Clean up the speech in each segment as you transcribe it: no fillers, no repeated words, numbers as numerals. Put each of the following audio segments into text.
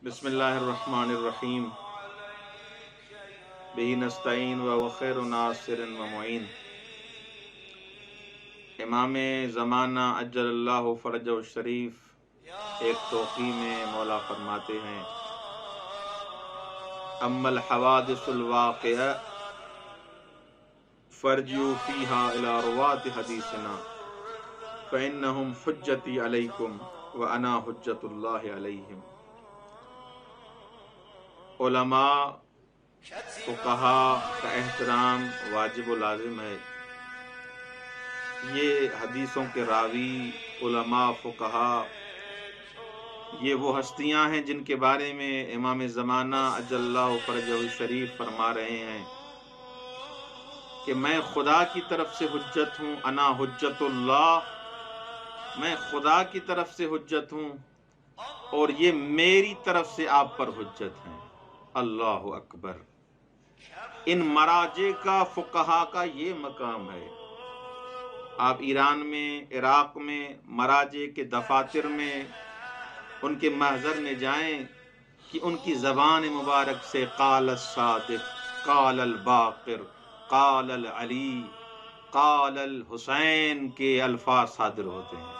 بسم اللہ الرحمن الرحیم بہ نستعین و خیر ناصر و معین۔ امام زمانہ اجل اللہ فرجہ الشریف ایک توقیع میں مولا فرماتے ہیں: اما الحوادث الواقعہ فرجعوا فیہا الی رواة حدیثنا فإنہم حجتی علیکم وانا حجت اللہ علیہم۔ علماء فقہا کا احترام واجب و لازم ہے۔ یہ حدیثوں کے راوی علماء فقہا یہ وہ ہستیاں ہیں جن کے بارے میں امام زمانہ اجل اللہ فرجہ الشریف فرما رہے ہیں کہ میں خدا کی طرف سے حجت ہوں، انا حجت اللہ، میں خدا کی طرف سے حجت ہوں اور یہ میری طرف سے آپ پر حجت ہیں۔ اللہ اکبر۔ ان مراجع کا، فقہا کا یہ مقام ہے۔ آپ ایران میں، عراق میں مراجع کے دفاتر میں، ان کے محضر میں جائیں کہ ان کی زبان مبارک سے قال الصادق، قال الباقر، قال العلی، قال الحسین کے الفاظ صادر ہوتے ہیں۔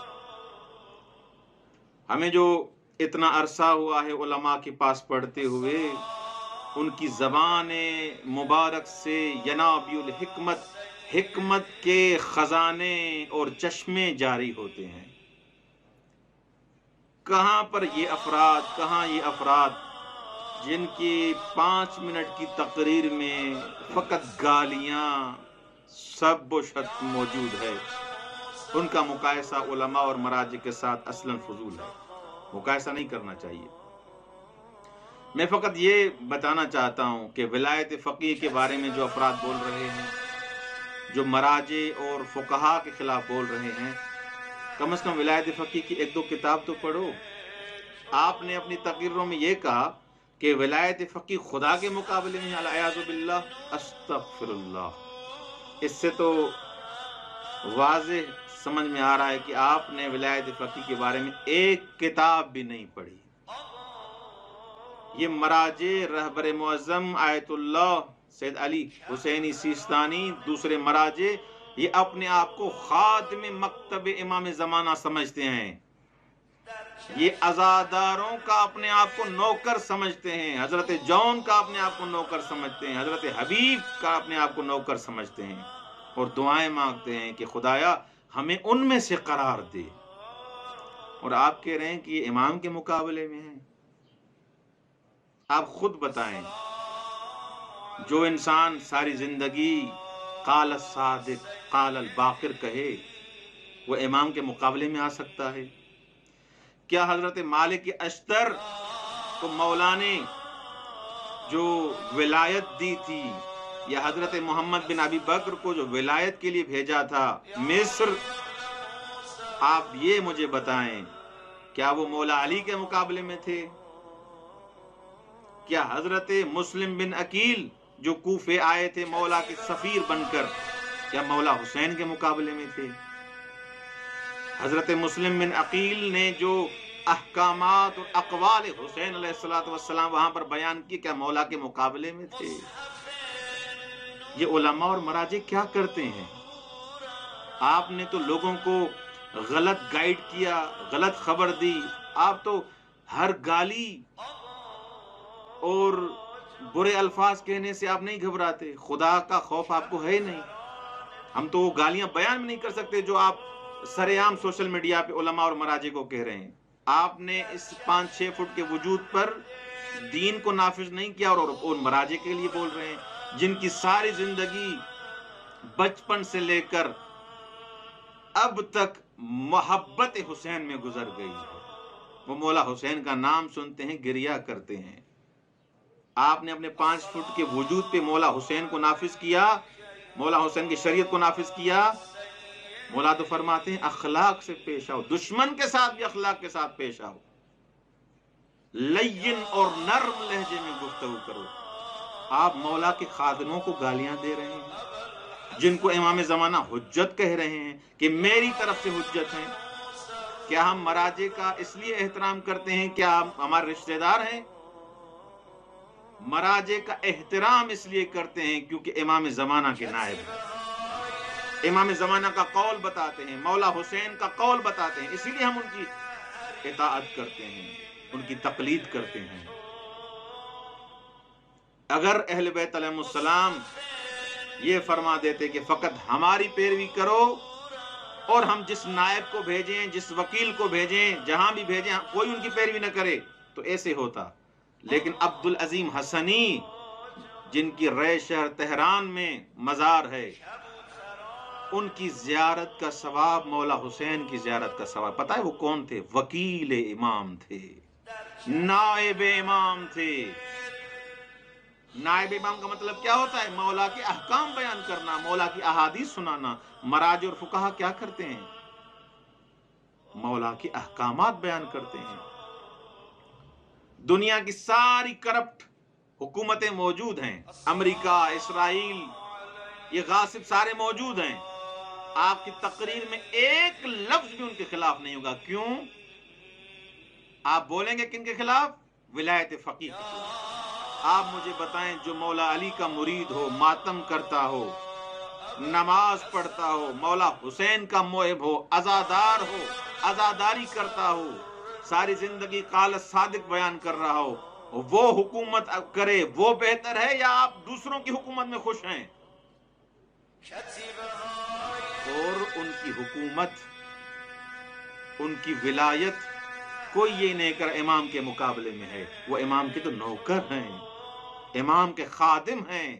ہمیں جو اتنا عرصہ ہوا ہے علماء کے پاس پڑھتے ہوئے، ان کی زبان مبارک سے ینابیع الحکمت، حکمت کے خزانے اور چشمے جاری ہوتے ہیں۔ کہاں پر یہ افراد جن کی 5 منٹ کی تقریر میں فقط گالیاں، سب و شتم موجود ہے، ان کا مقایسہ علماء اور مراجع کے ساتھ اصلاً فضول ہے، مقایسہ نہیں کرنا چاہیے۔ میں فقط یہ بتانا چاہتا ہوں کہ ولایت فقیہ کے بارے میں جو افراد بول رہے ہیں، جو مراجع اور فقہا کے خلاف بول رہے ہیں، کم از کم ولایت فقیہ کی 1-2 کتاب تو پڑھو۔ آپ نے اپنی تقریروں میں یہ کہا کہ ولایت فقیہ خدا کے مقابلے میں العیاذ باللہ، استغفر اللہ۔ اس سے تو واضح سمجھ میں آ رہا ہے کہ آپ نے ولایت فقیہ کے بارے میں ایک کتاب بھی نہیں پڑھی۔ یہ مراجع رہبر معظم آیت اللہ سید علی حسینی سیستانی، دوسرے مراجع، یہ اپنے آپ کو خادم مکتب امام زمانہ سمجھتے ہیں، یہ عزاداروں کا اپنے آپ کو نوکر سمجھتے ہیں، حضرت جون کا اپنے آپ کو نوکر سمجھتے ہیں، حضرت حبیب کا اپنے آپ کو نوکر سمجھتے ہیں، اور دعائیں مانگتے ہیں کہ خدایا ہمیں ان میں سے قرار دے۔ اور آپ کہہ رہے ہیں کہ یہ امام کے مقابلے میں ہیں۔ آپ خود بتائیں، جو انسان ساری زندگی قال الصادق، قال الباقر کہے، وہ امام کے مقابلے میں آ سکتا ہے؟ کیا حضرت مالک اشتر کو مولا نے جو ولایت دی تھی، یا حضرت محمد بن ابی بکر کو جو ولایت کے لیے بھیجا تھا مصر، آپ یہ مجھے بتائیں، کیا وہ مولا علی کے مقابلے میں تھے؟ کیا حضرت مسلم بن عقیل جو کوفے آئے تھے مولا کے سفیر بن کر، کیا مولا حسین کے مقابلے میں تھے؟ حضرت مسلم بن عقیل نے جو احکامات اور اقوال حسین علیہ السلام وہاں پر بیان کی، کیا مولا کے مقابلے میں تھے؟ یہ علماء اور مراجع کیا کرتے ہیں؟ آپ نے تو لوگوں کو غلط گائیڈ کیا، غلط خبر دی۔ آپ تو ہر گالی اور برے الفاظ کہنے سے آپ نہیں گھبراتے، خدا کا خوف آپ کو ہے نہیں۔ ہم تو وہ گالیاں بیان میں نہیں کر سکتے جو آپ سر عام سوشل میڈیا پہ علماء اور مراجع کو کہہ رہے ہیں۔ آپ نے اس 5-6 فٹ کے وجود پر دین کو نافذ نہیں کیا، اور مراجع کے لیے بول رہے ہیں جن کی ساری زندگی بچپن سے لے کر اب تک محبت حسین میں گزر گئی ہے۔ وہ مولا حسین کا نام سنتے ہیں، گریہ کرتے ہیں۔ آپ نے اپنے 5 فٹ کے وجود پہ مولا حسین کو نافذ کیا، مولا حسین کی شریعت کو نافذ کیا۔ مولا تو فرماتے ہیں اخلاق سے پیش آؤ، دشمن کے ساتھ بھی اخلاق کے ساتھ پیش آؤ، لین اور نرم لہجے میں گفتگو کرو۔ آپ مولا کے خادموں کو گالیاں دے رہے ہیں، جن کو امام زمانہ حجت کہہ رہے ہیں کہ میری طرف سے حجت ہیں۔ کیا ہم مراجع کا اس لیے احترام کرتے ہیں کیا ہمارے رشتہ دار ہیں؟ مراجع کا احترام اس لیے کرتے ہیں کیونکہ امام زمانہ کے نائب ہیں، امام زمانہ کا قول بتاتے ہیں، مولا حسین کا قول بتاتے ہیں، اسی لیے ہم ان کی اطاعت کرتے ہیں، ان کی تقلید کرتے ہیں۔ اگر اہل بیت علیہ السلام یہ فرما دیتے کہ فقط ہماری پیروی کرو اور ہم جس نائب کو بھیجیں، جس وکیل کو بھیجیں، جہاں بھی بھیجیں، کوئی ان کی پیروی نہ کرے، تو ایسے ہوتا۔ لیکن عبدالعظیم حسنی، جن کی رائے شہر تہران میں مزار ہے، ان کی زیارت کا ثواب مولا حسین کی زیارت کا ثواب، پتہ ہے وہ کون تھے؟ وکیل امام تھے، نائب امام تھے۔ نائب امام کا مطلب کیا ہوتا ہے؟ مولا کے احکام بیان کرنا، مولا کی احادیث سنانا۔ مراجع اور فقہا کیا کرتے ہیں؟ مولا کے احکامات بیان کرتے ہیں۔ دنیا کی ساری کرپٹ حکومتیں موجود ہیں، امریکہ، اسرائیل، یہ غاصب سارے موجود ہیں، آپ کی تقریر میں ایک لفظ بھی ان کے خلاف نہیں ہوگا۔ کیوں؟ آپ بولیں گے کن کے خلاف؟ ولایت فقیہ کے خلاف۔ آپ مجھے بتائیں جو مولا علی کا مرید ہو، ماتم کرتا ہو، نماز پڑھتا ہو، مولا حسین کا محب ہو، عزادار ہو، عزاداری کرتا ہو، ساری زندگی قال صادق بیان کر رہا ہو، وہ حکومت کرے، وہ بہتر ہے یا آپ دوسروں کی حکومت میں خوش ہیں؟ اور ان کی حکومت، ان کی ولایت کوئی یہ نہیں کر امام کے مقابلے میں ہے، وہ امام کے تو نوکر ہیں، امام کے خادم ہیں۔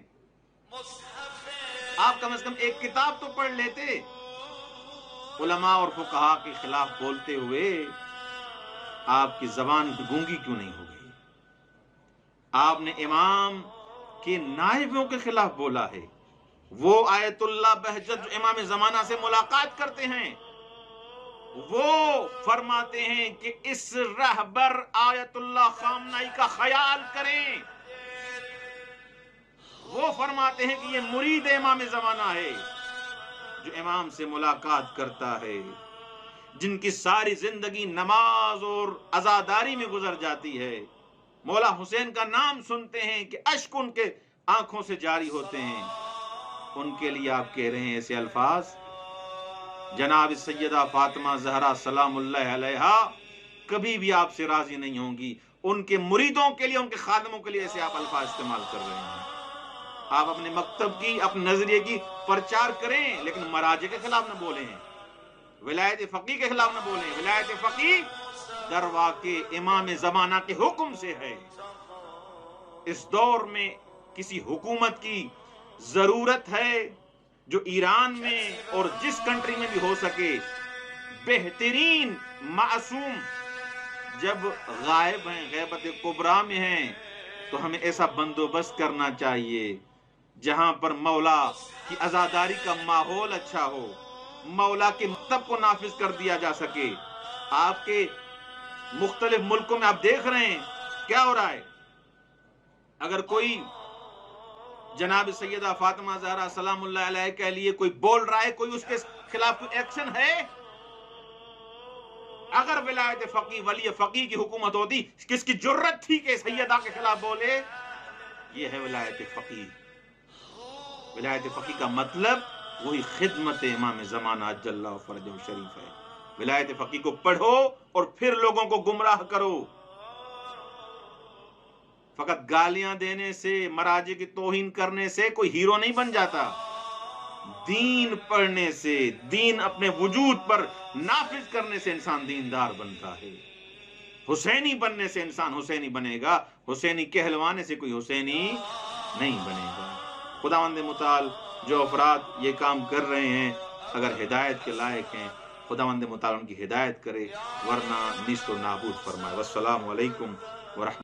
آپ کم از کم ایک کتاب تو پڑھ لیتے۔ علماء اور فقہا کے خلاف بولتے ہوئے آپ کی زبان گونگی کیوں نہیں ہو گئی؟ آپ نے امام کے نائبوں کے خلاف بولا ہے، وہ آیت اللہ بہجت جو امام زمانہ سے ملاقات کرتے ہیں، وہ فرماتے ہیں کہ اس رہبر آیت اللہ خامنائی کا خیال کریں۔ وہ فرماتے ہیں کہ یہ مرید امام زمانہ ہے جو امام سے ملاقات کرتا ہے، جن کی ساری زندگی نماز اور عزاداری میں گزر جاتی ہے، مولا حسین کا نام سنتے ہیں کہ اشک ان کے آنکھوں سے جاری ہوتے ہیں۔ ان کے لیے آپ کہہ رہے ہیں ایسے الفاظ، جناب سیدہ فاطمہ زہرا سلام اللہ علیہا کبھی بھی آپ سے راضی نہیں ہوں گی۔ ان کے مریدوں کے لیے، ان کے خادموں کے لیے ایسے آپ الفاظ استعمال کر رہے ہیں۔ آپ اپنے مکتب کی، اپنے نظریے کی پرچار کریں، لیکن مراجع کے خلاف نہ بولیں، ولایت فقیہ کے خلاف نہ بولیں۔ ولایت فقیہ در واقع امام زمانہ کے حکم سے ہے۔ اس دور میں کسی حکومت کی ضرورت ہے جو ایران میں اور جس کنٹری میں بھی ہو سکے، بہترین معصوم جب غائب ہیں، غیبت کبریٰ میں ہیں، تو ہمیں ایسا بندوبست کرنا چاہیے جہاں پر مولا کی عزاداری کا ماحول اچھا ہو، مولا کے مکتب کو نافذ کر دیا جا سکے۔ آپ کے مختلف ملکوں میں آپ دیکھ رہے ہیں کیا ہو رہا ہے۔ اگر کوئی جناب سیدہ فاطمہ زہرا سلام اللہ علیہ کے لیے کوئی بول رہا ہے، کوئی اس کے خلاف کوئی ایکشن ہے؟ اگر ولایت فقیہ، ولی فقیہ کی حکومت ہوتی، کس کی جرت تھی کہ سیدہ کے خلاف بولے؟ یہ ہے ولایت فقیہ۔ ولایت فقیہ کا مطلب وہی خدمت امام زمانہ عجل اللہ فرجہ شریف ہے۔ ولایت فقیہ کو پڑھو اور پھر لوگوں کو گمراہ کرو۔ فقط گالیاں دینے سے، مراجع کی توہین کرنے سے کوئی ہیرو نہیں بن جاتا۔ دین پڑھنے سے، دین اپنے وجود پر نافذ کرنے سے انسان دیندار بنتا ہے۔ حسینی بننے سے انسان حسینی بنے گا، حسینی کہلوانے سے کوئی حسینی نہیں بنے گا۔ خداوند متعال جو افراد یہ کام کر رہے ہیں اگر ہدایت کے لائق ہیں، خداوند متعال ان کی ہدایت کرے، ورنہ نیست و نابود فرمائے۔ والسلام علیکم ورحمۃ